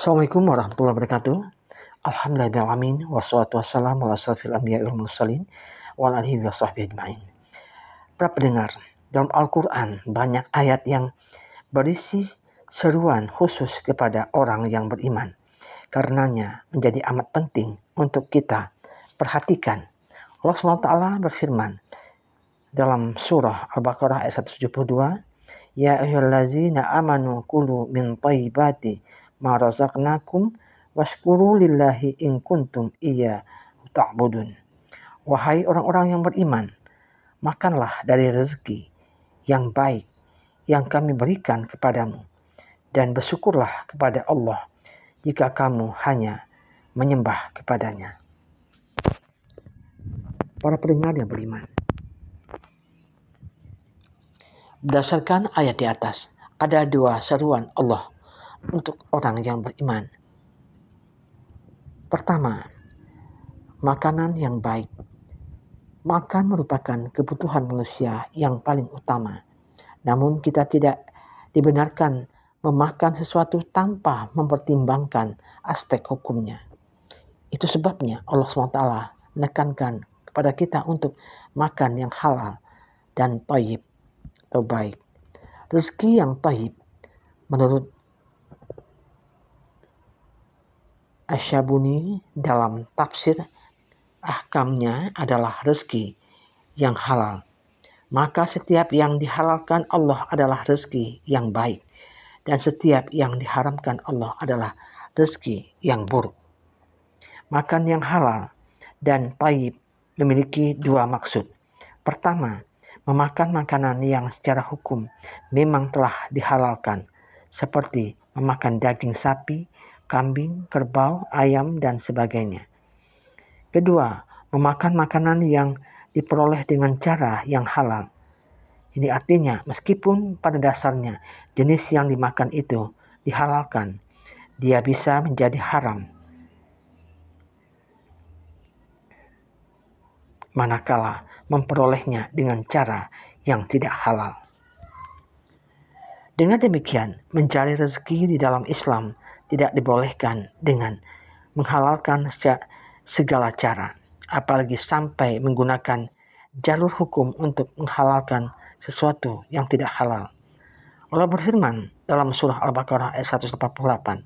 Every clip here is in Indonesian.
Assalamualaikum warahmatullahi wabarakatuh. Alhamdulillahirrahmanirrahim. Wassalatu wassalamu ala asrofil anbiya wal mursalin wa ala alihi wa sahbihi ajma'in. Para pendengar, dalam Al-Quran banyak ayat yang berisi seruan khusus kepada orang yang beriman. Karenanya menjadi amat penting untuk kita perhatikan. Allah SWT berfirman dalam surah Al-Baqarah ayat 172, Ya ayyuhallazina amanu kulu min thayyibati ma razaqnakum washkuru lillahi in kuntum iyyahu ta'budun. Wahai orang-orang yang beriman, makanlah dari rezeki yang baik yang kami berikan kepadamu dan bersyukurlah kepada Allah jika kamu hanya menyembah kepadanya. Para pendengar yang beriman, berdasarkan ayat di atas, ada dua seruan Allah untuk orang yang beriman. Pertama, makanan yang baik. Makan merupakan kebutuhan manusia yang paling utama. Namun kita tidak dibenarkan memakan sesuatu tanpa mempertimbangkan aspek hukumnya. Itu sebabnya Allah SWT menekankan kepada kita untuk makan yang halal dan thayyib atau baik. Rezeki yang thayyib menurut Asyabuni dalam tafsir ahkamnya adalah rezeki yang halal. Maka setiap yang dihalalkan Allah adalah rezeki yang baik. Dan setiap yang diharamkan Allah adalah rezeki yang buruk. Makan yang halal dan thayyib memiliki dua maksud. Pertama, memakan makanan yang secara hukum memang telah dihalalkan. Seperti memakan daging sapi, kambing, kerbau, ayam, dan sebagainya. Kedua, memakan makanan yang diperoleh dengan cara yang halal. Ini artinya meskipun pada dasarnya jenis yang dimakan itu dihalalkan, dia bisa menjadi haram manakala memperolehnya dengan cara yang tidak halal. Dengan demikian, mencari rezeki di dalam Islam tidak dibolehkan dengan menghalalkan segala cara, apalagi sampai menggunakan jalur hukum untuk menghalalkan sesuatu yang tidak halal. Allah berfirman dalam surah Al-Baqarah ayat 188,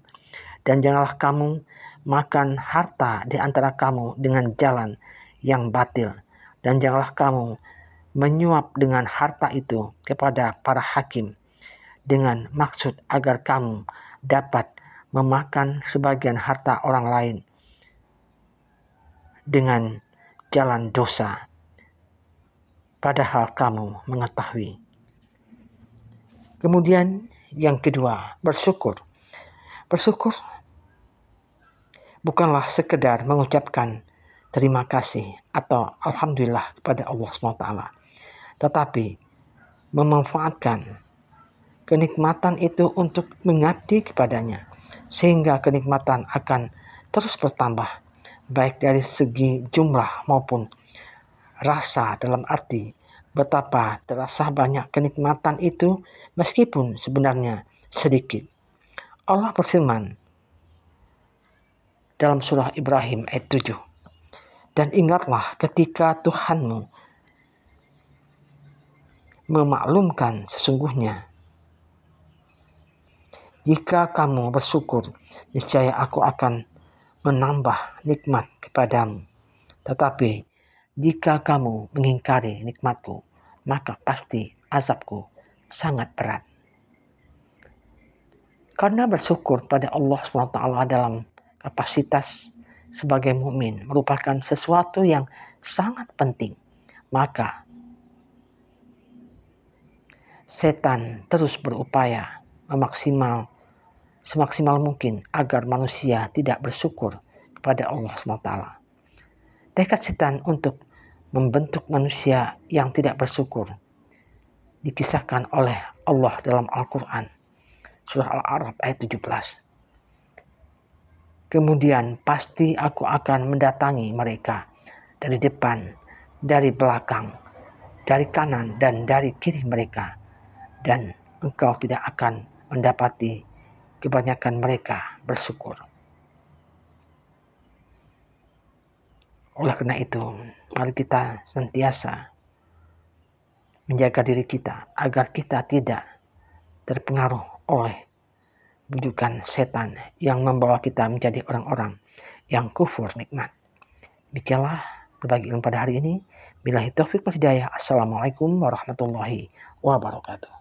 dan janganlah kamu makan harta di antara kamu dengan jalan yang batil, dan janganlah kamu menyuap dengan harta itu kepada para hakim dengan maksud agar kamu dapat memakan sebagian harta orang lain dengan jalan dosa, padahal kamu mengetahui. Kemudian yang kedua, bersyukur. Bersyukur bukanlah sekedar mengucapkan terima kasih atau alhamdulillah kepada Allah SWT, tetapi memanfaatkan kenikmatan itu untuk mengabdi kepadanya, sehingga kenikmatan akan terus bertambah, baik dari segi jumlah maupun rasa, dalam arti betapa terasa banyak kenikmatan itu meskipun sebenarnya sedikit. Allah berfirman dalam surah Ibrahim ayat 7, dan ingatlah ketika Tuhanmu memaklumkan sesungguhnya jika kamu bersyukur, niscaya aku akan menambah nikmat kepadamu. Tetapi jika kamu mengingkari nikmatku, maka pasti azabku sangat berat. Karena bersyukur pada Allah SWT dalam kapasitas sebagai mukmin merupakan sesuatu yang sangat penting, maka setan terus berupaya semaksimal mungkin agar manusia tidak bersyukur kepada Allah SWT. Tekad setan untuk membentuk manusia yang tidak bersyukur dikisahkan oleh Allah dalam Al-Quran, surah Al-A'raf ayat 17. Kemudian pasti aku akan mendatangi mereka dari depan, dari belakang, dari kanan dan dari kiri mereka, dan engkau tidak akan mendapati kebanyakan mereka bersyukur. Oleh karena itu, mari kita senantiasa menjaga diri kita agar kita tidak terpengaruh oleh bujukan setan yang membawa kita menjadi orang-orang yang kufur nikmat. Demikianlah berbagi ilmu pada hari ini. Billahi taufiq wal hidayah. Assalamualaikum warahmatullahi wabarakatuh.